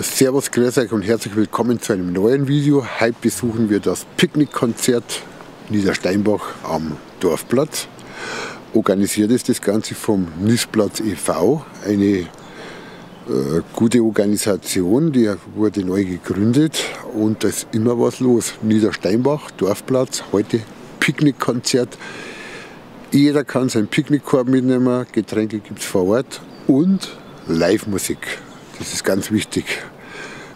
Servus, grüß euch und herzlich willkommen zu einem neuen Video. Heute besuchen wir das Picknickkonzert Niedersteinbach am Dorfplatz. Organisiert ist das Ganze vom Nisplatz e.V., eine gute Organisation, die wurde neu gegründet und da ist immer was los. Niedersteinbach, Dorfplatz, heute Picknickkonzert. Jeder kann seinen Picknickkorb mitnehmen, Getränke gibt es vor Ort und Live-Musik. Das ist ganz wichtig.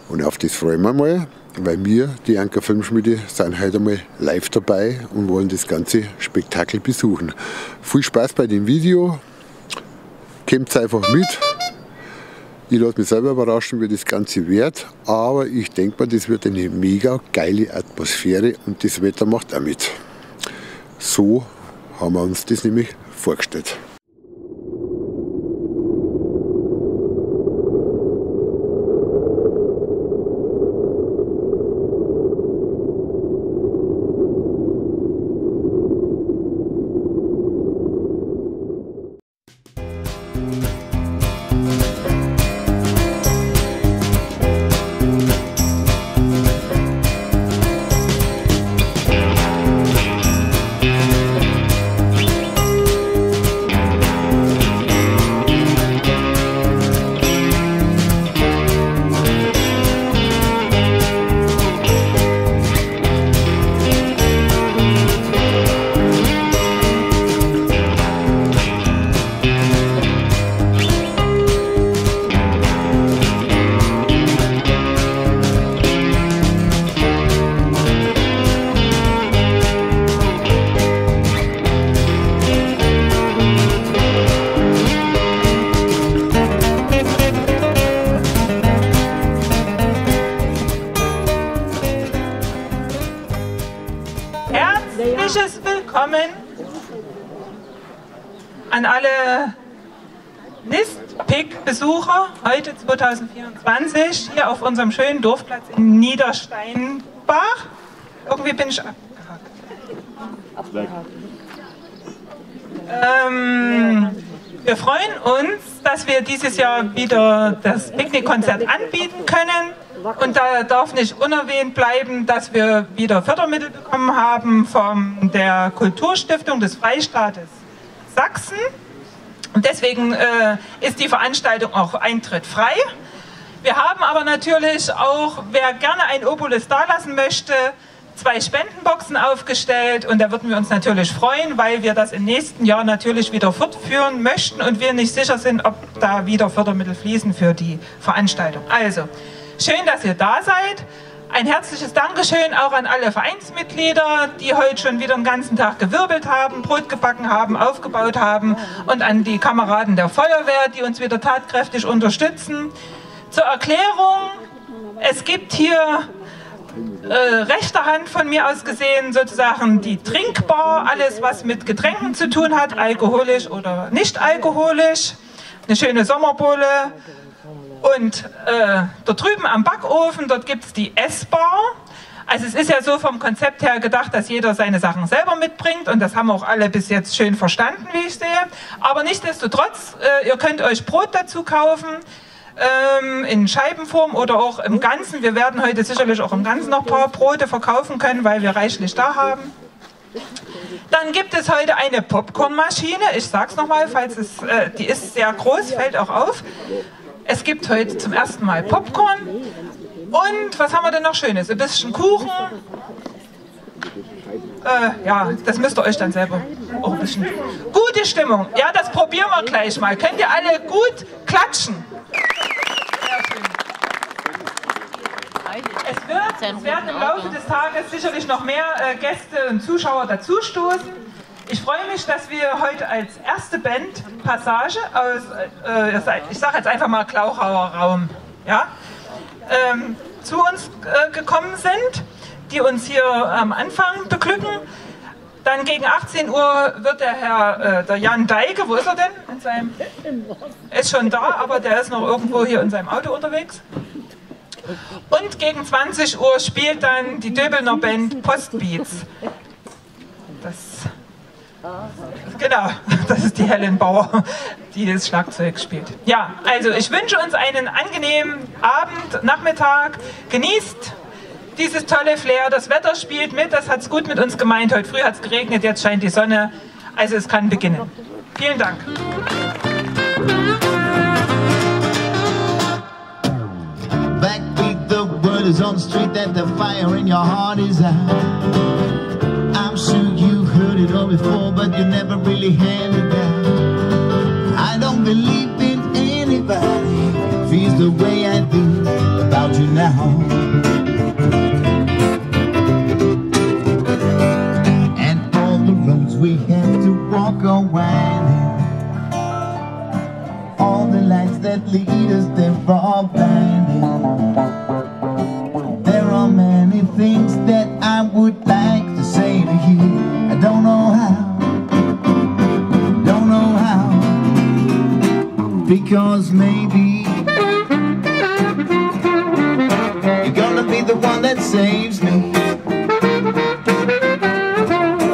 Und auf das freuen wir mal, weil wir, die Anker Filmschmiede, sind heute einmal live dabei und wollen das ganze Spektakel besuchen. Viel Spaß bei dem Video. Kommt einfach mit. Ich lasse mich selber überraschen, wie das Ganze wird. Aber ich denke mal, das wird eine mega geile Atmosphäre und das Wetter macht auch mit. So haben wir uns das nämlich vorgestellt. Herzliches Willkommen an alle NIST-PIC-Besucher heute 2024 hier auf unserem schönen Dorfplatz in Niedersteinbach. Irgendwie bin ich abgehakt. Wir freuen uns, dass wir dieses Jahr wieder das Picknickkonzert anbieten können. Und da darf nicht unerwähnt bleiben, dass wir wieder Fördermittel bekommen haben von der Kulturstiftung des Freistaates Sachsen. Und deswegen ist die Veranstaltung auch eintrittfrei. Wir haben aber natürlich auch, wer gerne ein Obolus dalassen möchte, 2 Spendenboxen aufgestellt. Und da würden wir uns natürlich freuen, weil wir das im nächsten Jahr natürlich wieder fortführen möchten und wir nicht sicher sind, ob da wieder Fördermittel fließen für die Veranstaltung. Also, schön, dass ihr da seid. Ein herzliches Dankeschön auch an alle Vereinsmitglieder, die heute schon wieder den ganzen Tag gewirbelt haben, Brot gebacken haben, aufgebaut haben und an die Kameraden der Feuerwehr, die uns wieder tatkräftig unterstützen. Zur Erklärung, es gibt hier rechter Hand von mir aus gesehen sozusagen die Trinkbar, alles was mit Getränken zu tun hat, alkoholisch oder nicht alkoholisch, eine schöne Sommerbohle. Und dort drüben am Backofen, dort gibt es die Essbar. Also es ist ja so vom Konzept her gedacht, dass jeder seine Sachen selber mitbringt und das haben auch alle bis jetzt schön verstanden, wie ich sehe. Aber nichtsdestotrotz, ihr könnt euch Brot dazu kaufen, in Scheibenform oder auch im Ganzen. Wir werden heute sicherlich auch im Ganzen noch ein paar Brote verkaufen können, weil wir reichlich da haben. Dann gibt es heute eine Popcornmaschine. Ich sage es nochmal, falls es, die ist sehr groß, fällt auch auf. Es gibt heute zum ersten Mal Popcorn. Und was haben wir denn noch Schönes? Ein bisschen Kuchen. Ja, das müsst ihr euch dann selber auch ein bisschen. Gute Stimmung. Ja, das probieren wir gleich mal. Könnt ihr alle gut klatschen? Es werden im Laufe des Tages sicherlich noch mehr Gäste und Zuschauer dazustoßen. Ich freue mich, dass wir heute als erste Band Passage aus, ich sage jetzt einfach mal Klauchauer Raum, ja, zu uns gekommen sind, die uns hier am Anfang beglücken. Dann gegen 18 Uhr wird der Herr, der Jan Deike, wo ist er denn? Ist schon da, aber der ist noch irgendwo hier in seinem Auto unterwegs. Und gegen 20 Uhr spielt dann die Döbelner Band Postbeats. Das Genau, das ist die Helen Bauer, die das Schlagzeug spielt. Ja, also ich wünsche uns einen angenehmen Abend, Nachmittag. Genießt dieses tolle Flair. Das Wetter spielt mit, das hat es gut mit uns gemeint. Heute früh hat es geregnet, jetzt scheint die Sonne. Also es kann beginnen. Vielen Dank. Backbeat, the word is on the street that the fire in your heart is out. I'm sure you've heard it all before, but you never really had it down. I don't believe in anybody feels the way I do about you now. And all the roads we have to walk are winding. All the lights that lead us, they're all blinding. There are many things that I would like to say to you. I don't know how, because maybe you're gonna be the one that saves me.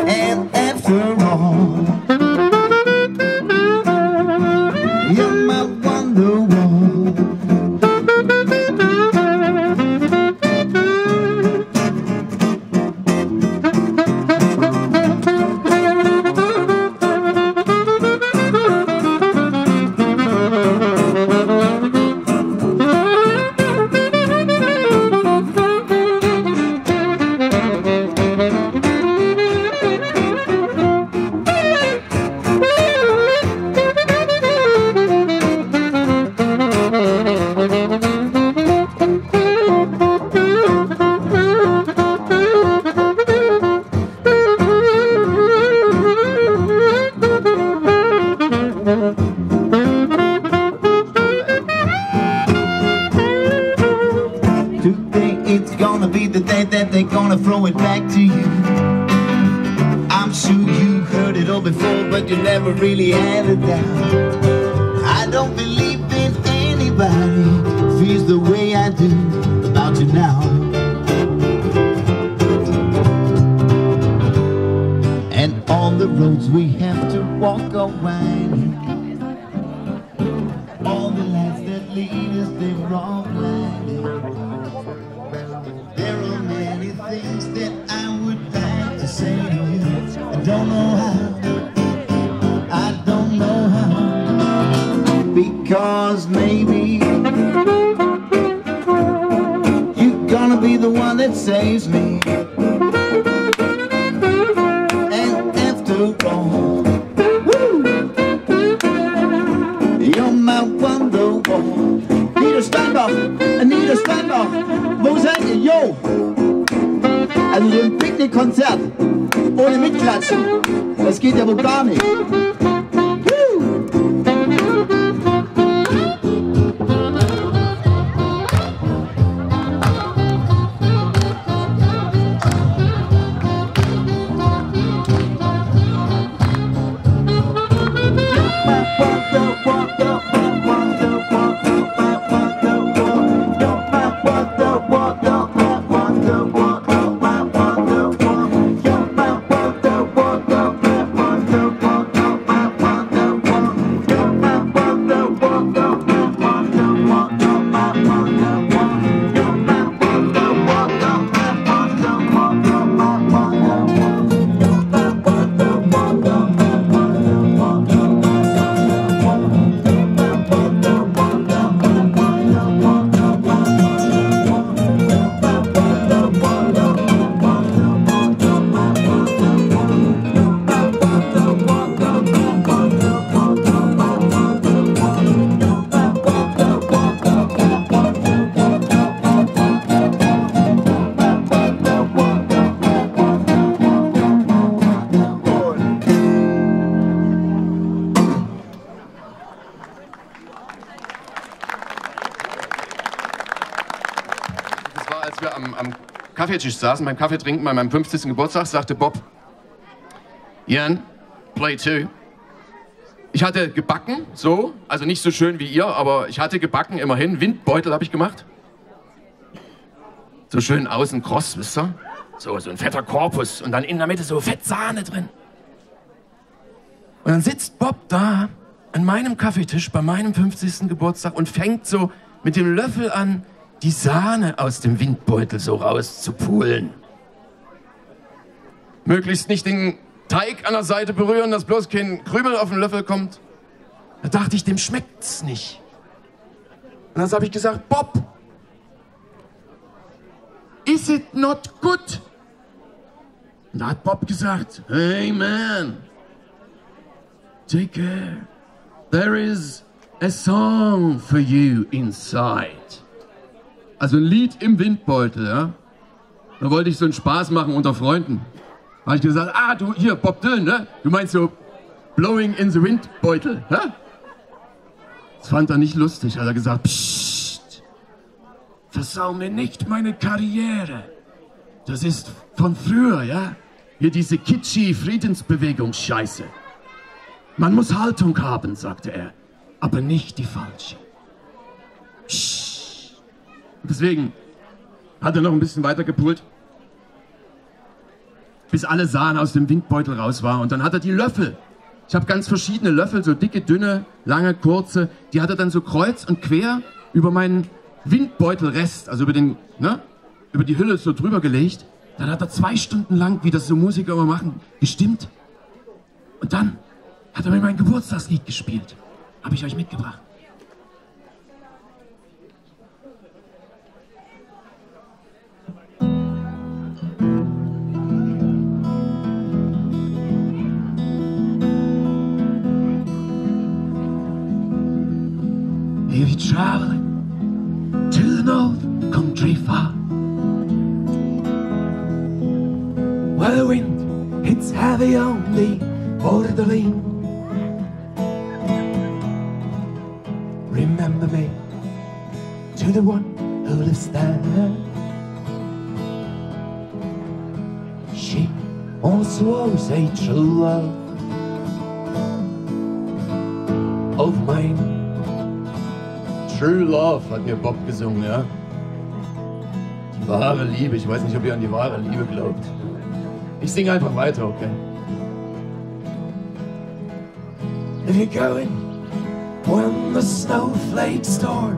And after all, you're my Wonderwall. Today it's gonna be the day that they're gonna throw it back to you. I'm sure you heard it all before, but you never really had it down. I don't believe in anybody feels the way I do about you now. And all the roads we have to walk are winding. All the lights that lead us, they're all blinding. There are many things that I would like to say to you. I don't know how, because maybe you're gonna be the one that saves me. And after all, you're my Wonderwall. Anita Steinbach, Anita Steinbach, wo seid ihr? Yo! Also so ein Picknickkonzert ohne Mitklatschen, das geht ja wohl gar nicht. Als wir am Kaffeetisch saßen, beim Kaffee trinken, bei meinem 50. Geburtstag, sagte Bob, Jan, play two. Ich hatte gebacken, so, also nicht so schön wie ihr, aber ich hatte gebacken, immerhin. Windbeutel habe ich gemacht. So schön außen kross, wisst ihr? So ein fetter Korpus und dann in der Mitte so fett Sahne drin. Und dann sitzt Bob da an meinem Kaffeetisch bei meinem 50. Geburtstag und fängt so mit dem Löffel an, die Sahne aus dem Windbeutel so rauszupulen. Möglichst nicht den Teig an der Seite berühren, dass bloß kein Krümel auf den Löffel kommt. Da dachte ich, dem schmeckt's nicht. Und dann habe ich gesagt, Bob, is it not good? Und da hat Bob gesagt, hey man, take care. There is a song for you inside. Also ein Lied im Windbeutel, ja. Da wollte ich so einen Spaß machen unter Freunden. Da habe ich gesagt, du hier, Bob Dylan, ne? Du meinst so Blowing in the Windbeutel, hä? Das fand er nicht lustig, hat er gesagt, psst, versau mir nicht meine Karriere. Das ist von früher, ja? Hier diese kitschy Friedensbewegung-Scheiße. Man muss Haltung haben, sagte er, aber nicht die falsche. Psst. Deswegen hat er noch ein bisschen weiter gepult, bis alle Sahne aus dem Windbeutel raus war. Und dann hat er die Löffel. Ich habe ganz verschiedene Löffel, so dicke, dünne, lange, kurze. Die hat er dann so kreuz und quer über meinen Windbeutelrest, also über den, ne, über die Hülle so drüber gelegt. Dann hat er 2 Stunden lang, wie das so Musiker immer machen, gestimmt. Und dann hat er mir mein Geburtstagslied gespielt. Habe ich euch mitgebracht. If you're traveling to the north country far, where the wind hits heavy on the borderline, remember me to the one who lives there. She also was a true love of mine. True Love hat mir Bob gesungen, ja. Die wahre Liebe. Ich weiß nicht, ob ihr an die wahre Liebe glaubt. Ich singe einfach weiter, okay? If you're going when the snowflakes storm,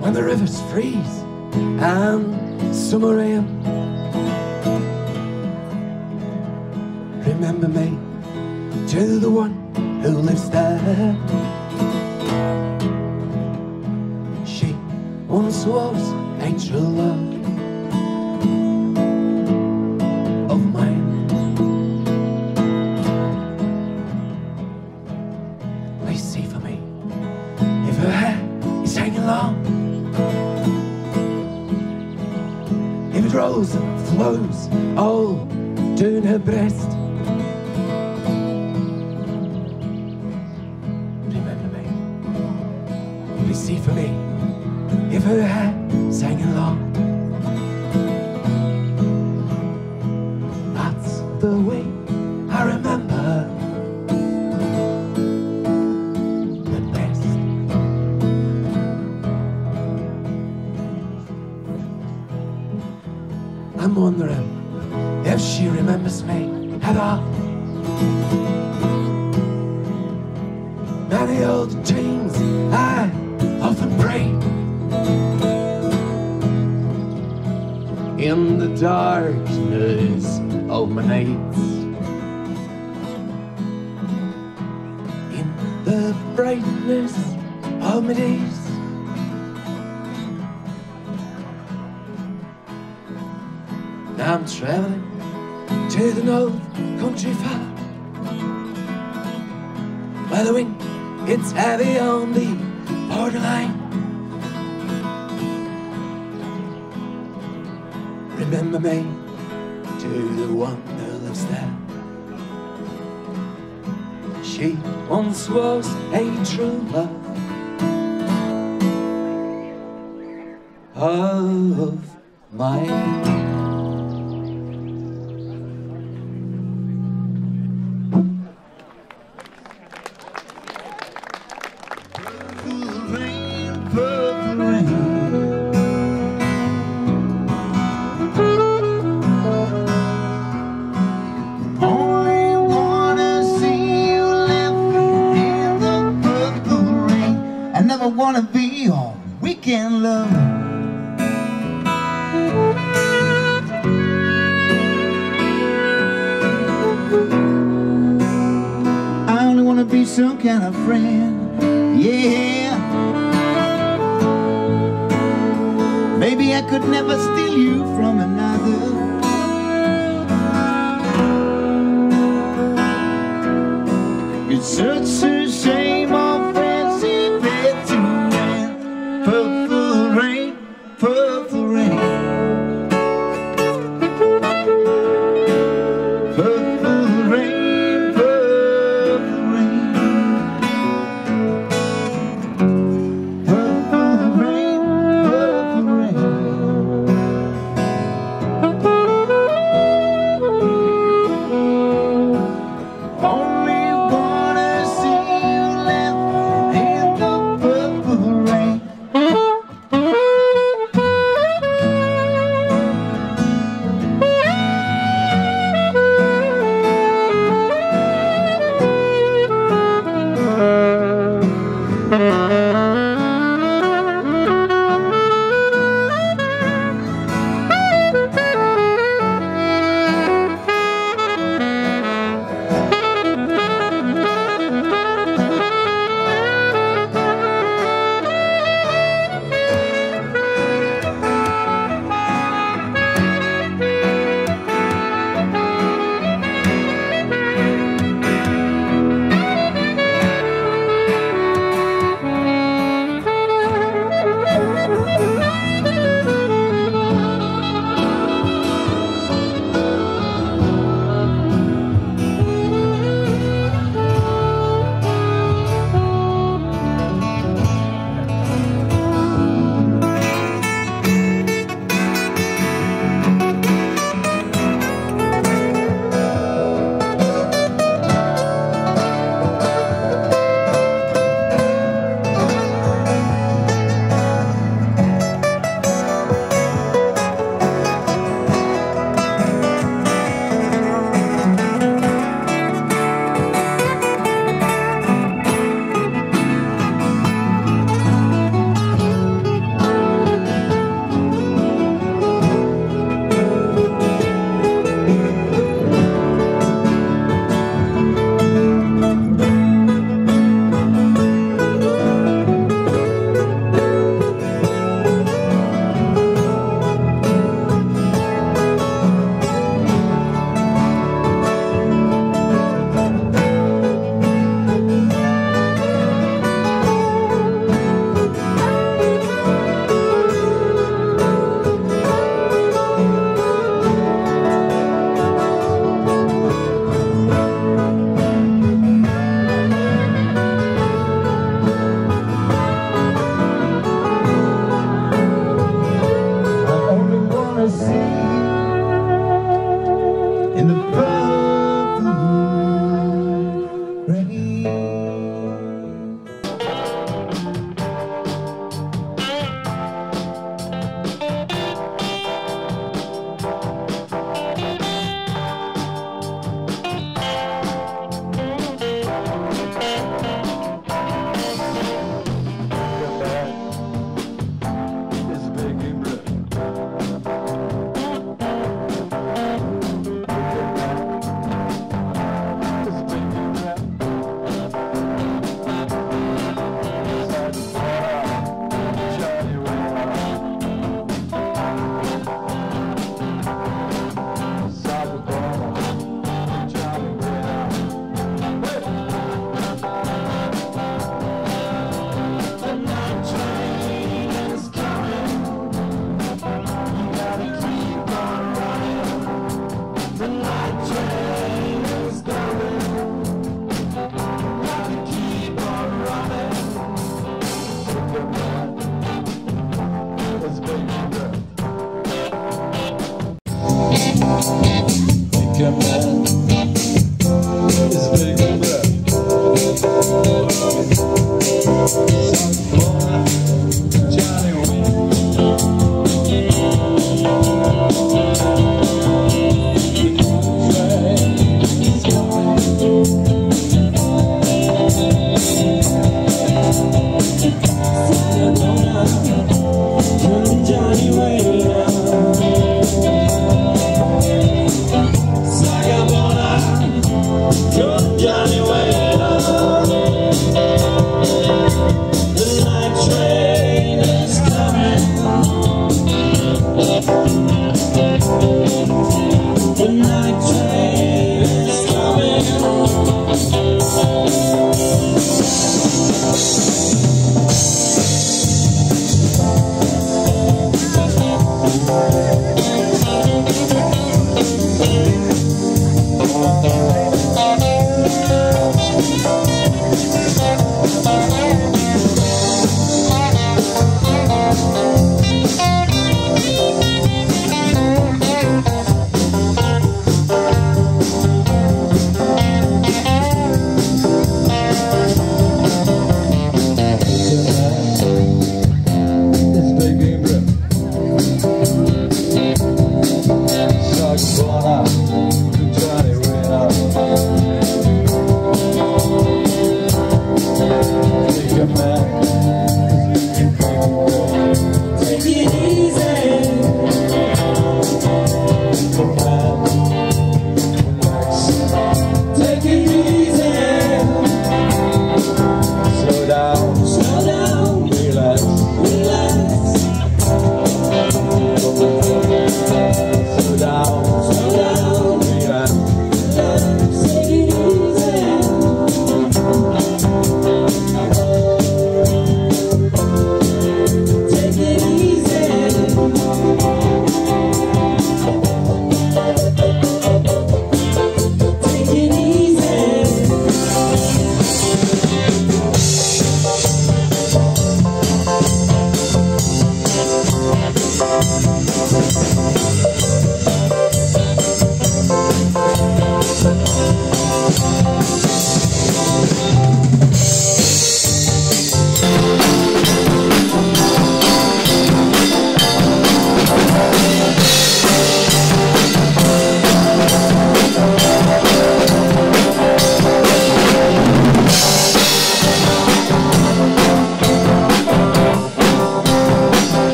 when the rivers freeze and summer rain, remember me to the one who lives there. She once was a true love of mine. Please see for me if her hair is hanging long, if it rolls and flows all down her breast. See for me if her hair sang along. That's the way I remember the best. I'm wondering if she remembers me at all. Many old dreams I often pray in the darkness of my nights, in the brightness of my days. Now I'm traveling to the north country far, where the wind gets heavy on the borderline. Remember me to the one who lives there. She once was a true love of mine. be all weekend love. I only wanna be some kind of friend, yeah. Maybe I could never steal you from another. It's such a shame our friendship had to end. Purple rain, purple rain. Purple rain, purple rain. Purple rain, purple rain. Only wanna see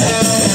Hey.